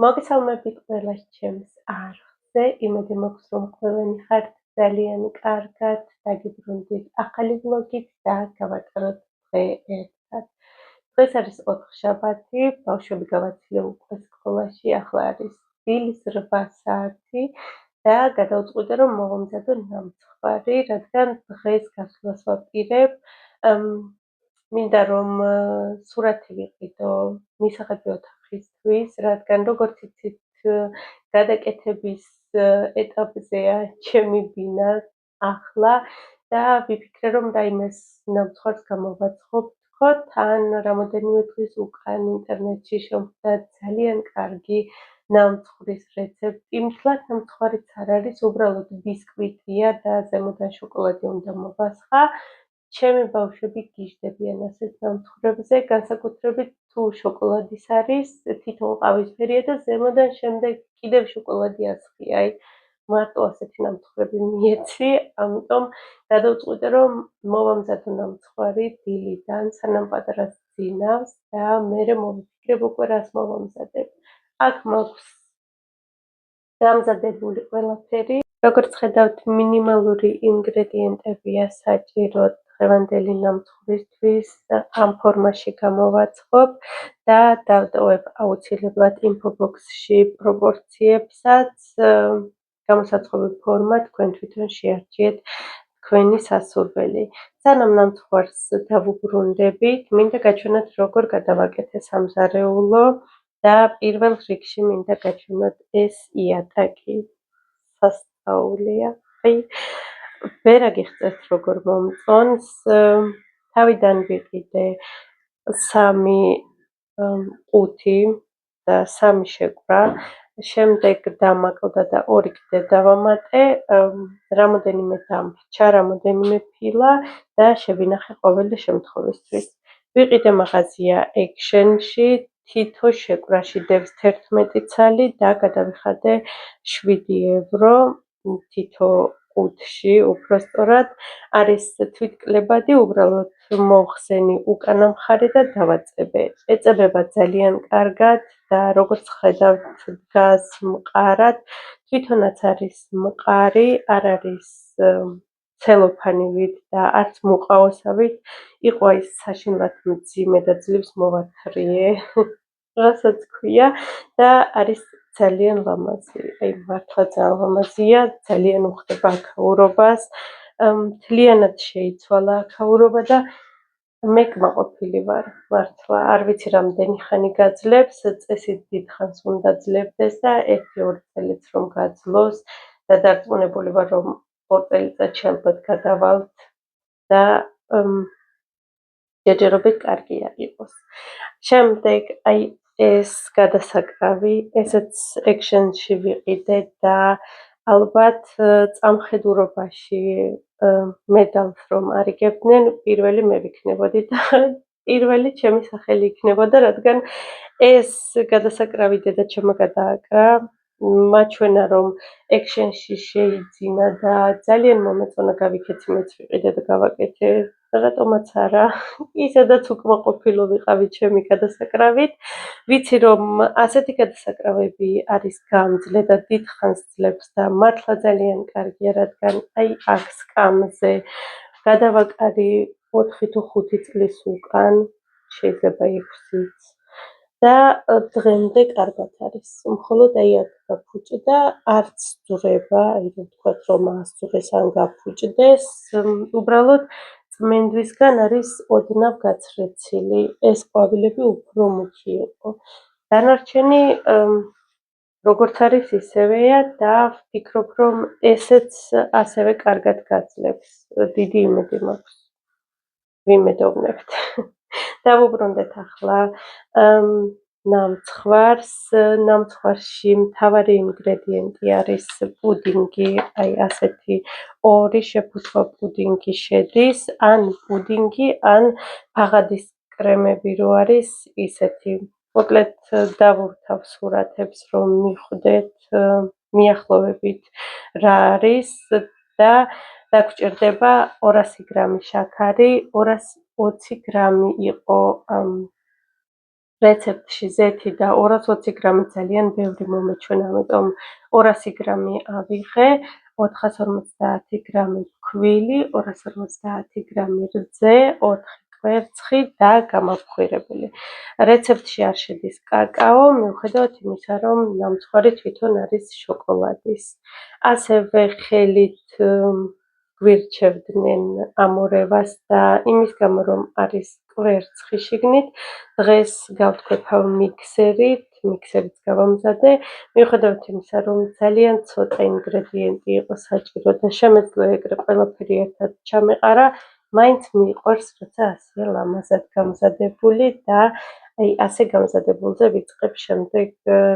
მოგესალმებით ყველას ჩემს არხზე. იმედი მაქვს, რომ ყველანი ხართ ძალიან კარგად, დაგიბრუნდით ახალი ვლოგით და გავატაროთ დღე ერთად. დღეს არის ოთხშაბათი, ბავშვები გავაცილე უკვე სკოლაში, ახლა არის დილის 8 საათი და გადავწყვიტე, რომ მოვამზადო ნამცხვარი, რადგან დღეს გასვლას ვაპირებ. მინდა რომ სურათი ვიყიდო მისაღები ოთახისთვის, რადგან როგორც იცით გადაკეთების ეტაპზეა ჩემი ბინა ახლა და ვიფიქრე რომ რაიმეს ნამცხვარს გამოვაცხობ თქოთ, ან რამოდენიმე დღის უკან ინტერნეტში შევხვდა ძალიან კარგი ნამცხვრის რეცეპტი. მთლად ნამცხვარიც არ არის, უბრალოდ ბისკვიტია და ზემოდან შოკოლადი უნდა მოვასხა. ჩემი ბავშვები გიჟდებიან ასეთ ნამცხრებზე, განსაკუთრებით თუ შოკოლადის არის, თვითონ ყავისფერია და ზემოდან შემდეგ კიდევ შოკოლადი ასხი, აი მარტო ასეთი ნამცხრები მიეცი, ამიტომ გადავწყვიტე, რომ მოვამზადო ნამცხვარი დილიდან, სანამ პატარას ძინავს და მერე მოვიფიქრებ უკვე რას მოვამზადებ. აქ მაქვს დამზადებული ყველაფერი. როგორც ხედავთ, მინიმალური ინგრედიენტებია საჭირო დღევანდელი ნამცხრისთვის, ამ ფორმაში გამოვაცხობ და დავტოვებ აუცილებლად ინფობოქსში პროპორციებსაც. გამოსაცხობი ფორმა თქვენ თვითონ შეარჩიეთ თქვენი სასურველი. სანამ ნამცხვარს დავუბრუნდებით, მინდა გაჩვენოთ როგორ გადავაკეთე სამზარეულო და პირველ რიგში მინდა გაჩვენოთ ეს იატაკი. სასწაულია. ვერ აგიხსენთ როგორ მომწონს. თავიდან ვიყიდე 3 ყუთი და 3 შეკვრა. შემდეგ დამაკლდა და 2 კიდე დავამატე. რამოდენიმე დამრჩა, რამოდენიმე ფილა და შევინახე ყოველი შემთხვევისთვის. ვიყიდე მაღაზია Action-ში, თითო შეკვრაში დევს 11 ცალი და გადავიხადე 7 евро თითო ყუთში, უბრალოდ არის თვითკლებადი, უბრალოდ მოვხსენი უკანა მხარე და დავაწებე. ეწებება ძალიან კარგად და როგორც ხედავთ, დგას მყარად. თვითონაც არის მყარი, არ არის ცელოფანივით და არც მუყაოსავით. იყო აი საშინლად მძიმე და ძლივს მოვათრიე, რასაც ქვია და არის ძალიან ლამაზი. აი მართლა ძალიან ლამაზია, ძალიან უხდება აქაურობას. მთლიანად შეიცვალა აქაურობა და მე კმაყოფილი ვარ, მართლა. არ ვიცი რამდენი ხანი გაძლებს, წესით დიდხანს უნდა ძლებდეს და 1-2 წელიც რომ გაძლოს და დარწმუნებული ვარ, რომ 2 წელიწადში ალბათ გადავალთ და ჯერჯერობით კარგი არ იყოს. შემდეგ აი ეს გადასაკრავი, ესეც Action-ში ვიყიდე და ალბათ წამხედურობაში მედალს რომ არიგებდნენ, პირველი მე ვიქნებოდი და პირველი ჩემი სახელი იქნებოდა, რადგან ეს გადასაკრავი დედაჩემმა გადააკრა. მაჩვენა რომ Action-ში შეიძინა და ძალიან მომეწონა, გავიქეცი მეც ვიყიდე და გავაკეთე. რატომაც არა, ისედაც უკმაყოფილო ვიყავი ჩემი გადასაკრავით. ვიცი რომ ასეთი გადასაკრავები არის გამძლე და დიდხანს ძლებს და მართლა ძალიან კარგია, რადგან აი აქ სკამზე გადავაკარი 4 თუ 5 წლის უკან, შეიძლება 6-იც და დღემდე კარგად არის. მხოლოდ აი აქ გაფუჭდა, არც ძვრება, აი რომ ვთქვათ რომ აასძვრეს ან გაფუჭდეს, უბრალოდ წმენდვისგან არის ოდნავ გაცრეცილი. ეს ყვავილები უფრო მუქი იყო. დანარჩენი როგორც არის ისევეა და ვფიქრობ რომ ესეც ასევე კარგად გაძლებს. დიდი იმედი მაქვს. ვიმედოვნებთ. დავუბრუნდეთ ახლა ნამცხვარს. ნამცხვარში მთავარი ინგრედიენტი არის პუდინგი, აი ასეთი 2 შეფუთვა პუდინგი შედის, ან პუდინგი, ან ბაღადის კრემები რო არის ისეთი. მოკლედ დავურთავ სურათებს რომ მიხვდეთ მიახლოვებით რა არის და დაგჭირდება 200 გრამი შაქარი, 220 გრამი იყო რეცეპტში ზეთი და 220 გრამი ძალიან ბევრი მომეჩვენა, ამიტომ 200 გრამი ავიღე, 450 გრამი ფქვილი, 250 გრამი რძე, 4 კვერცხი და გამაფხვირებელი. რეცეპტში არ შედის კაკაო, მიუხედავად იმისა, რომ ნამცხვარი თვითონ არის შოკოლადის. ასევე ხელით გვირჩევდნენ ამორევას და იმის გამო, რომ არის კვერცხი შიგნით, დღეს გავთქვეფავ მიქსერით გავამზადე, მიუხედავად იმისა, რომ ძალიან ცოტა ინგრედიენტი იყო საჭირო და შემეძლო ეგრე ყველაფერი ერთად ჩამეყარა, მაინც მიყვარს, როცა ასეა ლამაზად გამზადებული და ასე გამზადებულზე ვიწყებ შემდეგ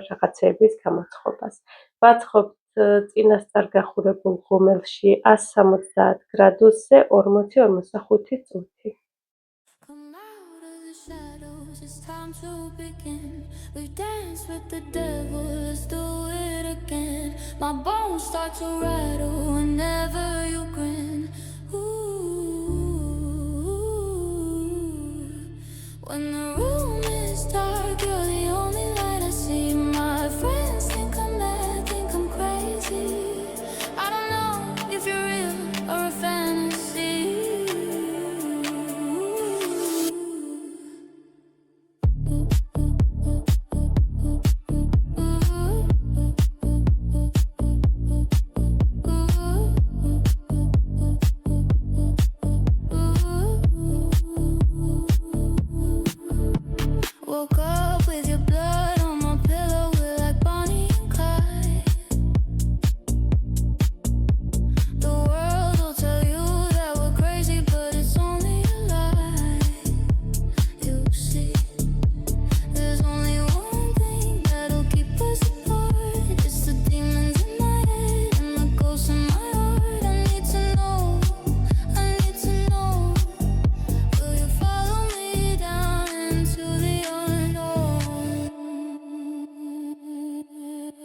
რაღაცეების გამოცხობას. ვაწყობთ წინასწარ გახურებულ ღუმელში 170 გრადუსზე 40-45 წუთი. Come out of the shadows, it's time to begin. We've danced with the devil, let's do it again. My bones start to rattle whenever you grin. Ooh, when the room is dark, you're the only light I see. My friends think I'm mad, think I'm crazy. I don't know if you're real or a fantasy. Woke up with your blood on my pillow, we're like Bonnie and Clyde. The world will tell you that we're crazy, but it's only a lie. You see, there's only one thing that'll keep us apart. It's the demons in my head and the ghosts in my heart. I need to know, will you follow me down into the unknown?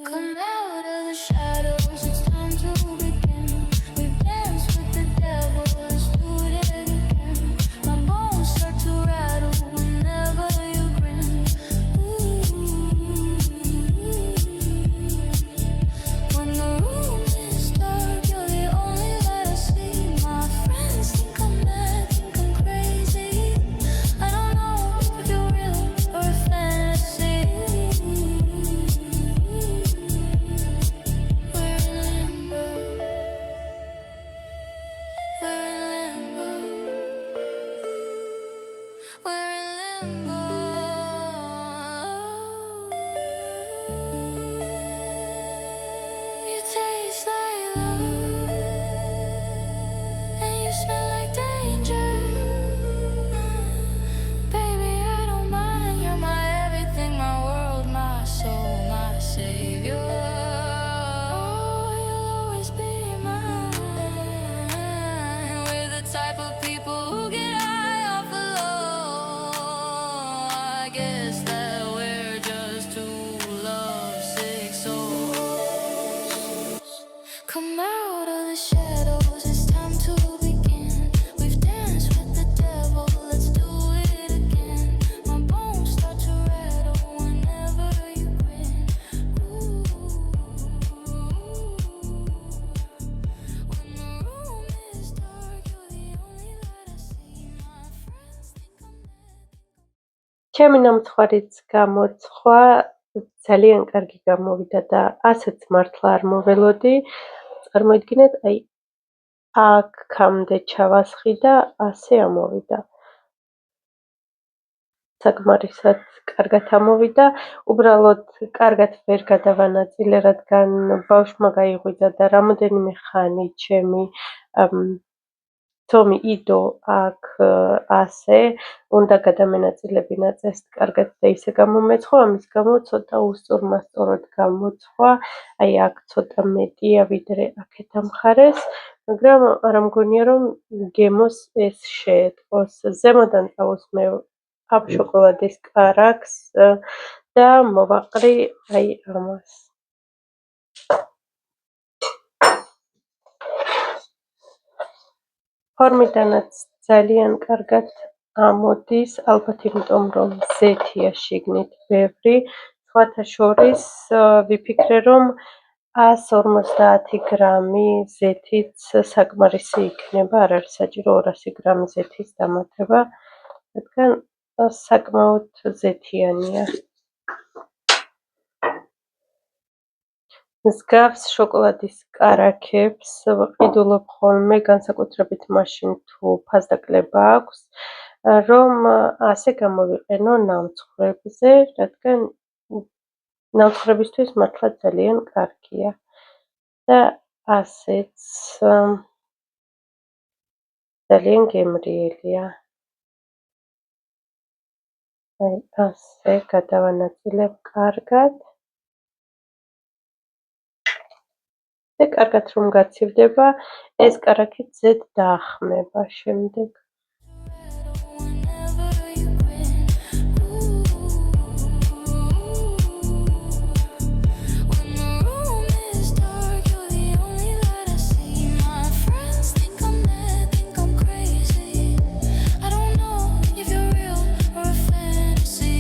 Come out of the shadows, it's time to begin. We've danced with the devil, let's do it again. My bones start to rattle whenever you grin. Ooh, when the room is dark, you're the only light I see. My friends think I'm mad, think I'm crazy. I don't know if you're real or a fantasy. We're in limbo. We're in limbo. You taste like love, and you smell like danger. Baby, I don't mind. You're my everything, my world, my soul, my savior. You'll always be mine. We're the type of people who get high off of love. I guess that we're just two lovesick souls. Come out of the shadows, it's time to begin. We've danced with the devil, let's do it again. My bones start to rattle whenever you grin. Ooh, when the room is dark, you're the only light I see. My friends think I'm mad. ჩემი ნამცხვარიც გამოცხვა ძალიან კარგი გამოვიდა და ასეც მართლა არ მოველოდი. წარმოიდგინეთ, აქამდე ჩავასხი და ასე ამოვიდა. საკმარისად კარგად ამოვიდა. უბრალოდ კარგად ვერ გადავანაწილე, რადგან ბავშვმა გაიღვიძა და რამოდენიმე ხანი ჩემი თომი იდო აქ ასე, უნდა გადამენაწილებინა წესით კარგად და ისე გამომეცხო, ამის გამო ცოტა უსწორმასწორად გამოცხვა, აქ ცოტა მეტია ვიდრე აქეთ ამ მხარეს, მაგრამ არ მგონია რომ გემოს ეს შეეტყოს. ზემოდან წავუსმევ ამ შოკოლადის კარაქს და მოვაყრი ამას. ფორმიდანაც ძალიან კარგად ამოდის, ალბათ იმიტომ, რომ ზეთია შიგნით ბევრი. სხვათა შორის ვიფიქრე, რომ 150 გრამი ზეთიც საკმარისი იქნება, არ არის საჭირო 200 გრამი ზეთის დამატება, რადგან საკმაოდ ზეთიანია. მსგავს შოკოლადის კარაქებს ვყიდულობ ხოლმე, განსაკუთრებით მაშინ თუ ფასდაკლება აქვს, რომ ასე გამოვიყენო ნამცხრებზე, რადგან ნამცხრებისთვის მართლა ძალიან კარგია. და ასეც ძალიან გემრიელია. აი, ასე გადავანაწილებ კარგად. და კარგად რომ გაცივდება, ეს კარაქი ზედ დაახმება შემდეგ. Whenever you grin, when the room is dark, you're the only light I see. My friends think I'm mad, think I'm crazy. I don't know if you're real or a fantasy.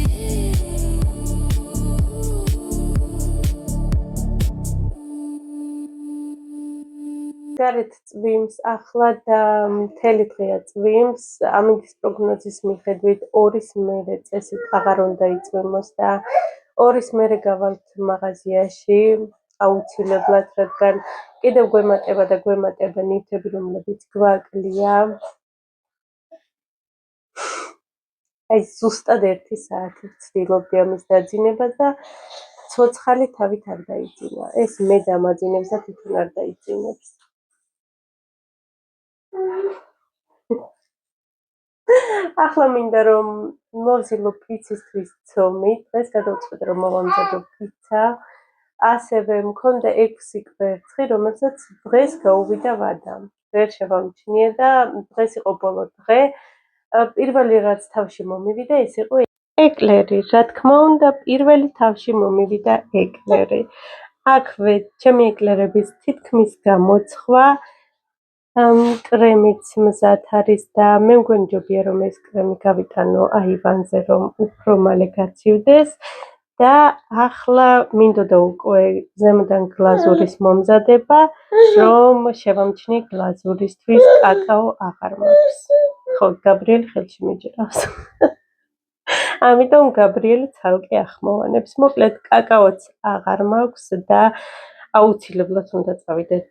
გარეთ წვიმს ახლა და მთელი დღეა წვიმს. ამინდის პროგნოზის მიხედვით 2-ის მერე წესით აღარ უნდა იწვიმოს და 2-ის მერე გავალთ მაღაზიაში აუცილებლად, რადგან კიდევ გვემატება და გვემატება ნივთები, რომლებიც გვაკლია. აი ზუსტად 1 საათი ვცდილობდი ამის დაძინება და ცოცხალი თავით არ დაიძინა. ეს მე დამაძინებს და თვითონ არ დაიძინებს. ახლა მინდა რომ მოვზილო პიცისთვის ცომი. დღეს გადავწყვიტე რომ მოვამზადო პიცა. ასევე მქონდა 6 კვერცხი, რომელსაც დღეს გაუვიდა ვადა. ვერ შევამჩნიე და დღეს იყო ბოლო დღე. პირველი რაც თავში მომივიდა, ეს იყო ეკლერი. რა თქმა უნდა, პირველი თავში მომივიდა ეკლერი. აქვე ჩემი ეკლერების თითქმის გამოცხვა, კრემიც მზად არის და მე მგონიჯობია, რომ ეს კრემი გავიტანო აივანზე, რომ უფრო მალე გაცივდეს და ახლა მინდოდა უკვე ზემოდან გლაზურის მომზადება, რომ შევამჩნიე გლაზურისთვის კაკაო აღარ მაქვს. ხო, გაბრიელი ხელში მიჯრავს. ამიტომ გაბრიელი ცალკე ახმოვანებს. მოკლედ, კაკაოც აღარ მაქვს და აუცილებლად უნდა წავიდეთ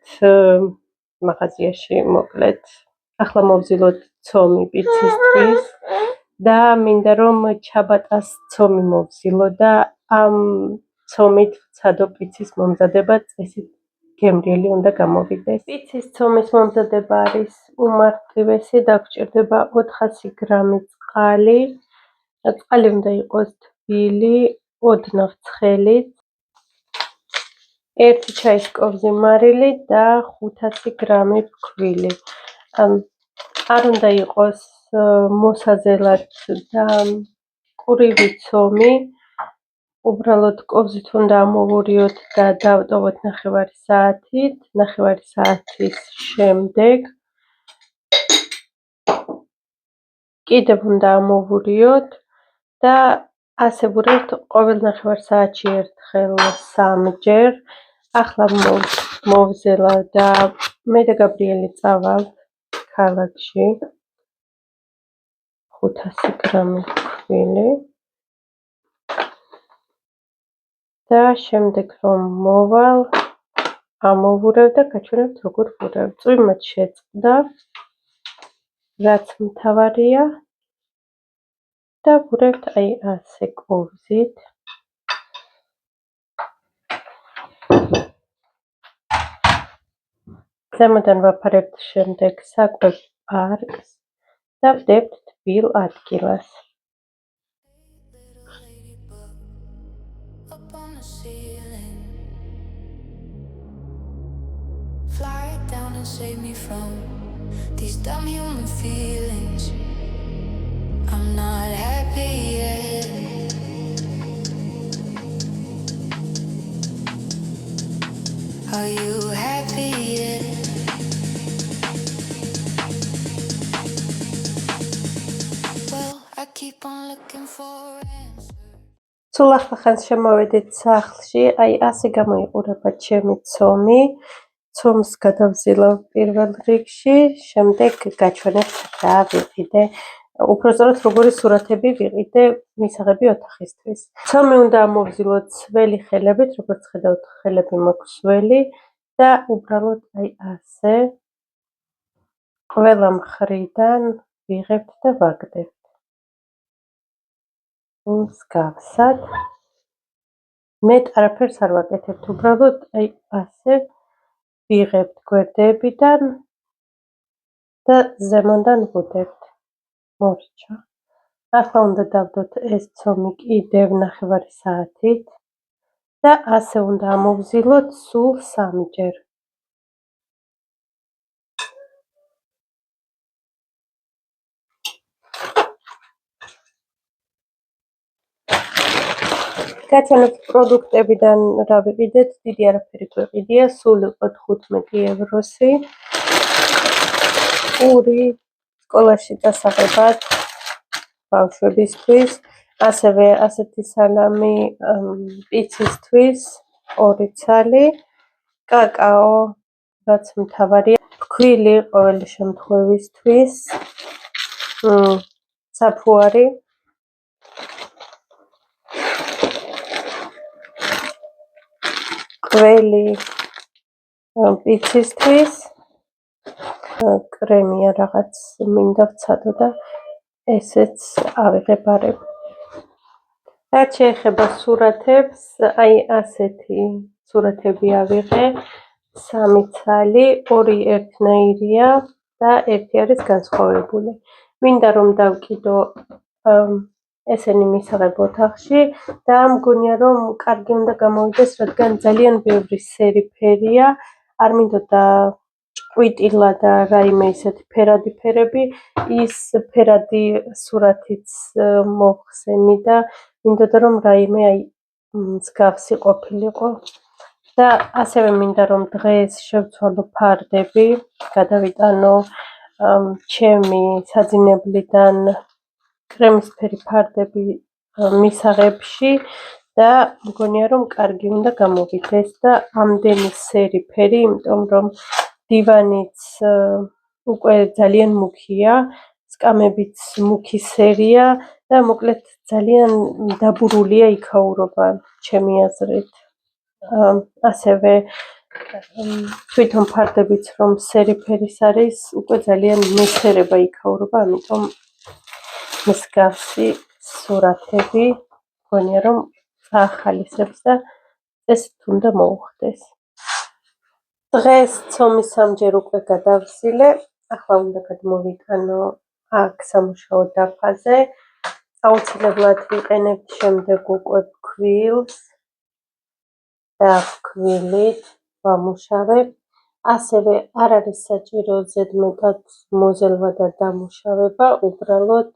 მაღაზიაში, მოკლედ. ახლა მოვზილოთ ცომი პიცისთვის და მინდა რომ ჩაბატას ცომი მოვზილო და ამ ცომით ვცადო პიცის მომზადება, წესით გემრიელი უნდა გამოვიდეს. პიცის ცომის მომზადება არის უმარტივესი, დაგჭირდება 400 გრამი წყალი. წყალი უნდა იყოს თბილი, ოდნავ ცხელი, 1 ჩაის კოვზი მარილი და 500 გრამი ფქვილი. არ უნდა იყოს მოსაზელად და ყურივი ცომი. უბრალოდ კოვზით უნდა ამოვურიოთ და დავტოვოთ 9 საათით. 9 საათის შემდეგ კიდევ უნდა ამოვურიოთ და ასე ვურევთ ყოველ 9 საათში ერთხელ 3 ჯერ. ახლა მოვზელა და მე და გაბრიელი წავალთ ქალაქში. 500 გრამი ფქვილი. და შემდეგ რომ მოვალ, ამოვურევ და გაჩვენებთ როგორ ვურევ. წვიმად შეწყდა, რაც მთავარია და ვურევთ აი ასე კოვზით. ზემოდან ვაფარებთ შემდეგ საკვებ პარკს და ვდებთ თბილ ადგილას. Up on the ceiling, fly down and save me from these dumb human feelings. I'm not happy yet. Are you happy yet? Well, looking for answers. სულ ახლახანს შემოვედით სახლში, აი ასე გამოიყურება ჩემი ცომი. ცომს გადავზილავ პირველ რიგში, შემდეგ გაჩვენებთ რა ვიყიდე. უпростоრად როგორი სურათები ვიყიდე მისაღები ოთახისთვის. ცომი უნდა ამოვზილოთ სველი ხელებით, როგორც ხედავთ, ხელები მაქვს სველი და უბრალოდ აი ასე ყველა მხრიდან ვიღებთ და ვაგდებთ. მსგავსად. მეტ არაფერს არ ვაკეთებთ, უბრალოდ აი ასე ვიღებთ გვერდებიდან და ზემოდან ვუდებთ. მორჩა. ახლა უნდა დავდოთ ეს ცომი კიდევ 9 საათით და ასე უნდა ამოვზილოთ სულ 3-ჯერ. გაჩვენებთ პროდუქტებიდან რა ვიყიდეთ, დიდი არაფერი გვეყიდია, სულ იყო 15 ევროსი. პური სკოლაში დასაღებად ბავშვებისთვის, ასევე ასეთი სალამი პიცისთვის 2 ცალი, კაკაო, რაც მთავარია, ფქვილი ყოველი შემთხვევისთვის, საფუარი, ყველი პიცისთვის, კრემია რაღაც მინდა ვცადო და ესეც ავიღებ არებ. რაც შეეხება სურათებს, აი ასეთი სურათები ავიღე, 3 ცალი, 2 ერთნაირია და 1 არის განსხვავებული. მინდა რომ დავკიდო ესენი მისაღებ ოთახში და მგონია რომ კარგი უნდა გამოვიდეს, რადგან ძალიან ბევრი სერიფერია, არ მინდოდა ჭყვიტილა და რაიმე ისეთი ფერადი ფერები, ის ფერადი სურათიც მოვხსენი და მინდოდა რომ რაიმე აი მსგავსი ყოფილიყო. და ასევე მინდა რომ დღეს შევცვალო ფარდები, გადავიტანო ჩემი საძინებლიდან კრემისფერი ფარდები მისაღებში და მგონია რომ კარგი უნდა გამოვიდეს და ამდენი სერიფერი, იმიტომ რომ დივანიც უკვე ძალიან მუქია, სკამებიც მუქი სერია და მოკლედ ძალიან დაბურულია იქაურობა ჩემი აზრით. ასევე თვითონ ფარდებიც რომ სერიფერის არის, უკვე ძალიან მესერება იქაურობა, ამიტომ მსგავსი სურათები მგონია რომ ახალისებს და წესით უნდა მოუხდეს. დღეს ცომის 3-ჯერ უკვე გადავზილე, ახლა უნდა გადმოვიტანო აქ სამუშაო დაფაზე. აუცილებლად ვიყენებთ შემდეგ უკვე ფქვილს და ფქვილით ვამუშავებ. ასევე არ არის საჭირო ზედმეტად მოზელვა და დამუშავება, უბრალოდ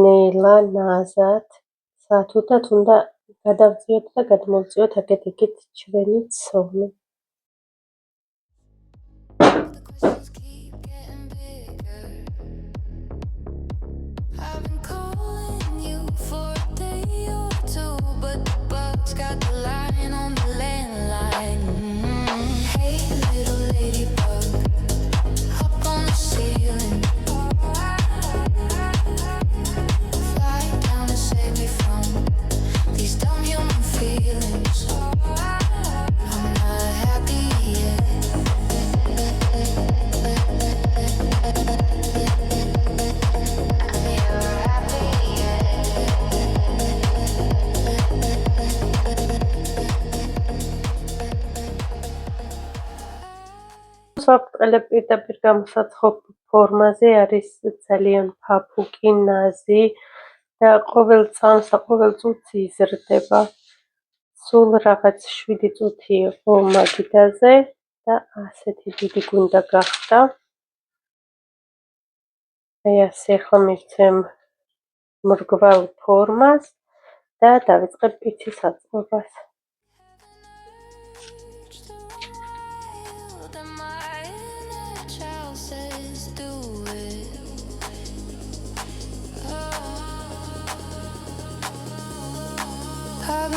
ნელა, ნაზად, სათუთად უნდა გადავწიოთ და გადმოვწიოთ აქეთ-იქით ჩვენი ცომი. The questions keep getting bigger. I've been calling you for a day or 2, but the bug's got the line on the landline. Hey, little ladybug, hop on the ceiling. Fly down and save me from these dumb human feelings. I'm not happy yet. ვაბრტყელებ პირდაპირ გამოსაცხობ ფორმაზე, არის ძალიან ფაფუკი, ნაზი და ყოველ წამსა, ყოველ წუთს იზრდება. სულ რაღაც 7 წუთი იყო მაგიდაზე და ასეთი დიდი გვინდა გახდა. აი ასე ახლა მივცემ მრგვალ ფორმას და დავიწყებ პიცის აწყობას. Child says do it. Oh.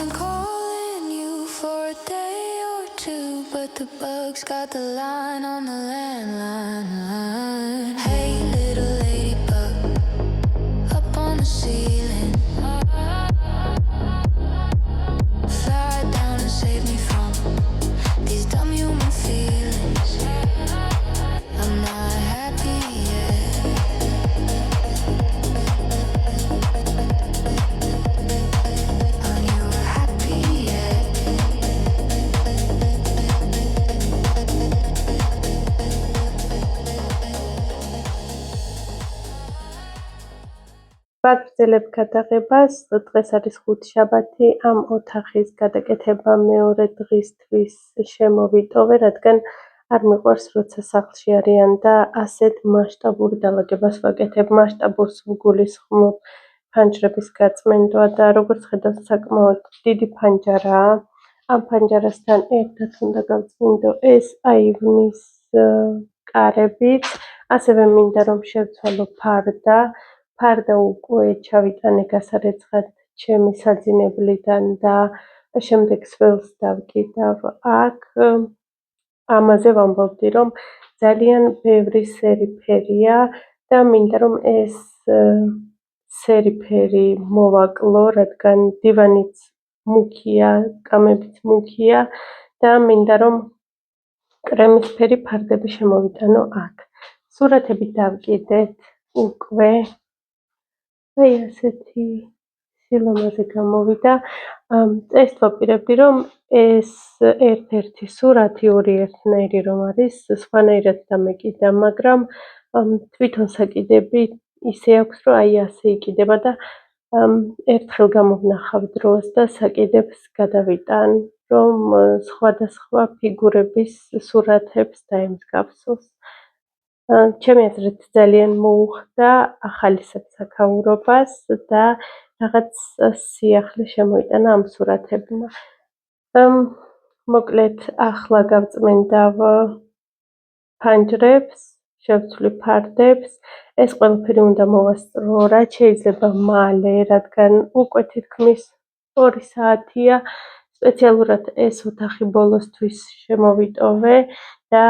been calling you for a day or two, but the bugs got the line on the landline. Hey, little ladybug, up on the ceiling. Fly down and save me from these dumb human feelings. I'm not happy yet. Are you happy yet? ვაგრძელებ გადაღებას. დღეს არის ხუთშაბათი. ამ ოთახის გადაკეთება მეორე დღისთვის შემოვიტოვე, რადგან არ მიყვარს, როცა სახლში არიან და ასეთ მასშტაბურ დალაგებას ვაკეთებ. მასშტაბურს ვგულისხმობ ფანჯრების გაწმენდვა და როგორც ხედავთ, საკმაოდ დიდი ფანჯარაა. ამ ფანჯარასთან ერთად უნდა გავწმინდო ეს აივნის კარებიც. ასევე მინდა რომ შევცვალო ფარდა. ფარდა უკვე ჩავიტანე გასარეცხად ჩემი საძინებლიდან და შემდეგ სველს დავკიდავ აქ. ამაზე ვამბობდი, რომ ძალიან ბევრი სერი ფერია და მინდა რომ ეს სერი ფერი მოვაკლო, რადგან დივანიც მუქია, კამებიც მუქია და მინდა რომ კრემისფერი ფარდები შემოვიტანო აქ. სურათები დავკიდეთ უკვე. აი ასეთი სილამაზე გამოვიდა. წეს ვაპირებდი, რომ ეს ერთ-ერთი სურათი ორი ერთნაირი რომ არის, სხვანაირად დამეკიდა, მაგრამ თვითონ საკიდები ისე აქვს, რომ აი ასე იკიდება და ერთხელ გამოვნახავ დროს და საკიდებს გადავიტან, რომ სხვადასხვა ფიგურების სურათებს დაემსგავსოს. ჩემი აზრით ძალიან მოუხდა ახალი საკაურობას და რაღაც სიახლე შემოიტანა ამ სურათებმა. მოკლედ ახლა გავწმენდავ ფანჯრებს, შევცვლი ფარდებს. ეს ყველაფერი უნდა მოვასწრო, რაც შეიძლება მალე, რადგან უკვე თითქმის 2 საათია. სპეციალურად ეს ოთახი ბოლოსთვის შემოვიტოვე და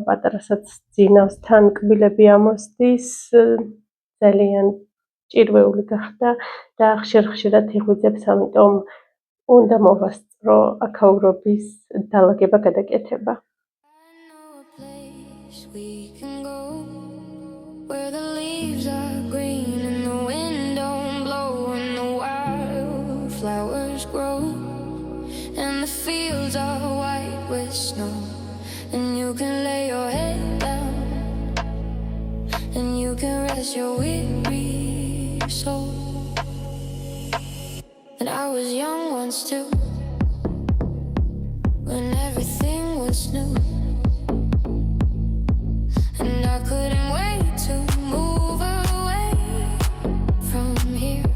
პატარასაც ძინავს, თან კბილები ამოსდის, ძალიან ჭირვეული გახდა და ხშირ-ხშირად იღვიძებს, ამიტომ უნდა მოვასწრო აქაურობის დალაგება გადაკეთება. I know a place we can go where the leaves are green and the wind don't blow and the wildflowers grow and the fields are white with snow and you can lay your head down and you can rest your weary soul. And I was young once too, when everything was new, and I couldn't wait to move away from here.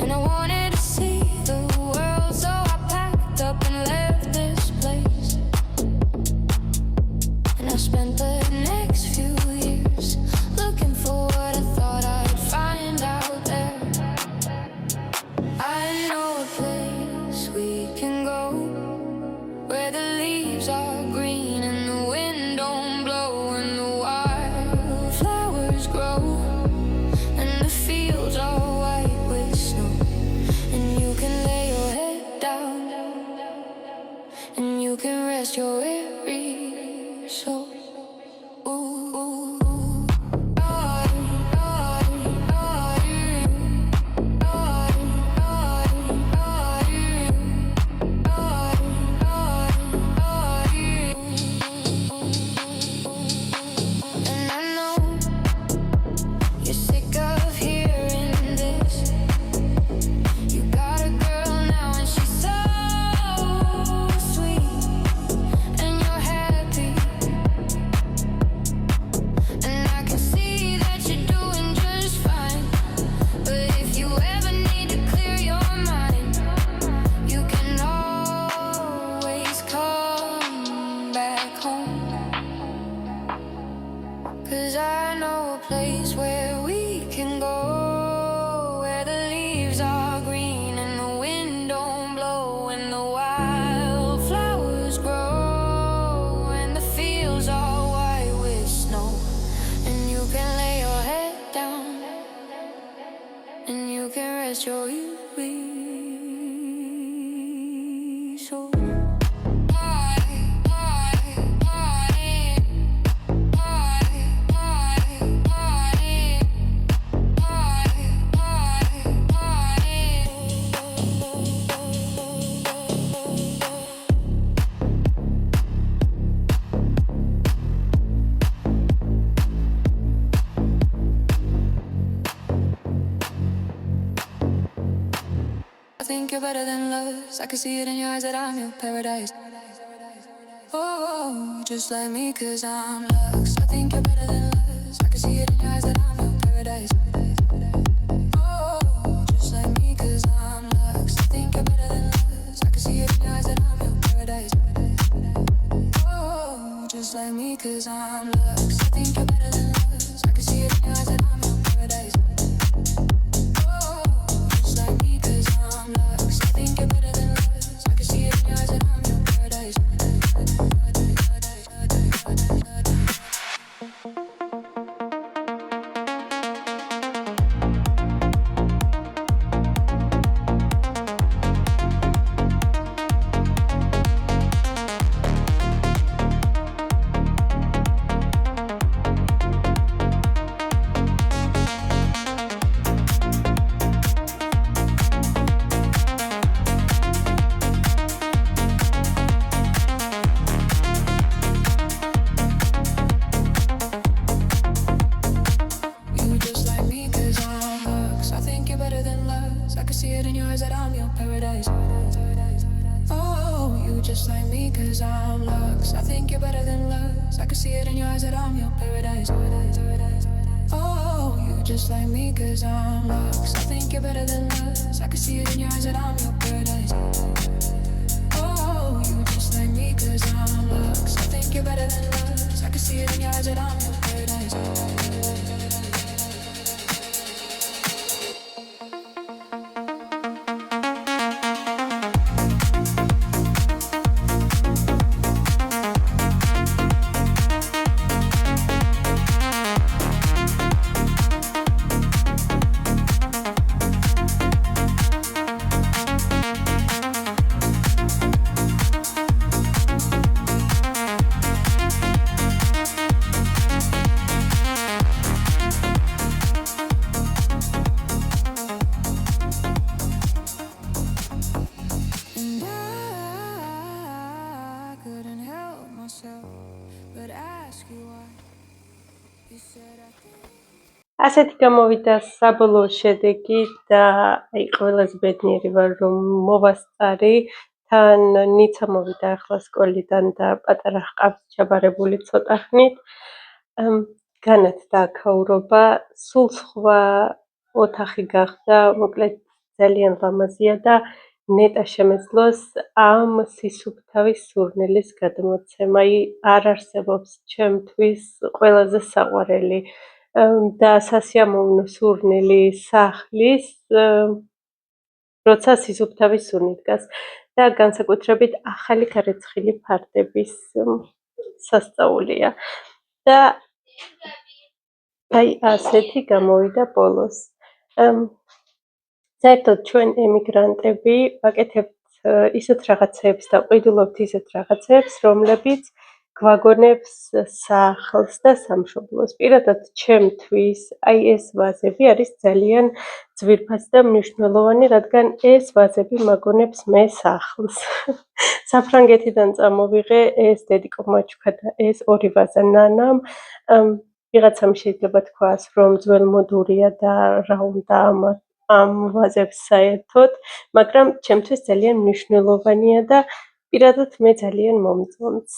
And I wanted to see the world, so I packed up and left this place. And I spent the next few years looking for what I thought I'd find out there. I know a place we can go where the leaves are green and the wind don't blow and the wildflowers grow and the fields are white with snow and you can lay your head down and you can rest your weary soul. Ooh, ooh, ooh. And I know you're sick of hearing this. You got a girl now and she's so sweet. you're better than lust. I can see it in your eyes that I'm your paradise. Oh, just like me, cause I'm lux. I think you're better than lust. I can see it in your eyes that I'm your paradise. Oh, just like me, cause I'm lux. I think you're better than lust. I can see it in your eyes that I'm your paradise. Oh, just like me, cause I'm lux. I think you're better than lust. I can see it in your eyes that I'm your paradise. Oh, just like me, cause I'm lux. I think you're better than lust. I can see it in your eyes that I'm your paradise. You just like me, cause I'm lux. I think you're better than lux. I can see it in your eyes that I'm your paradise. Oh, you just like me, cause I'm lux. I think you're better than lux. I can see it in your eyes that I'm your paradise. Oh, you just like me, cause I'm lux. I think you're better than lux. I can see it in your eyes that I'm your paradise. Oh, you just like me, cause I'm lux. I think you're better than lux. I can see it in your eyes that I'm your paradise. And I couldn't help myself but ask you why. You said I ასეთი გამოვიდა საბოლოო შედეგი და აი ყველაზე ბედნიერი ვარ რომ მოვასწარი თან ნიცა მოვიდა ახლა სკოლიდან და პატარა ჰყავს ჩაბარებული ცოტა ხნით განათდა აქაურობა სულ სხვა ოთახი გახდა მოკლედ ძალიან ლამაზია და ნეტა შემეძლოს ამ სისუფთავის სურნელის გადმოცემა აი არ არსებობს ჩემთვის ყველაზე საყვარელი და სასიამოვნო სურნელი სახლის როცა სისუფთავის სურნი დგას და განსაკუთრებით ახალი გარეცხილი ფარდების სასწაულია და აი ასეთი გამოვიდა ბოლოს საერთოდ ჩვენ ემიგრანტები ვაკეთებთ ისეთ რაღაცებს და ვყიდულობთ ისეთ რაღაცებს რომლებიც გვაგონებს სახლს და სამშობლოს. პირადად ჩემთვის აი ეს ვაზები არის ძალიან ძვირფასი და მნიშვნელოვანი, რადგან ეს ვაზები მაგონებს მე სახლს. საფრანგეთიდან წამოვიღე ეს დედიკო მაჩუქა და ეს ორი ვაზა ნანამ. ვიღაცამ შეიძლება თქვას, რომ ძველმოდურია და რა უნდა ამ ვაზებს საერთოდ, მაგრამ ჩემთვის ძალიან მნიშვნელოვანია და პირადად მე ძალიან მომწონს.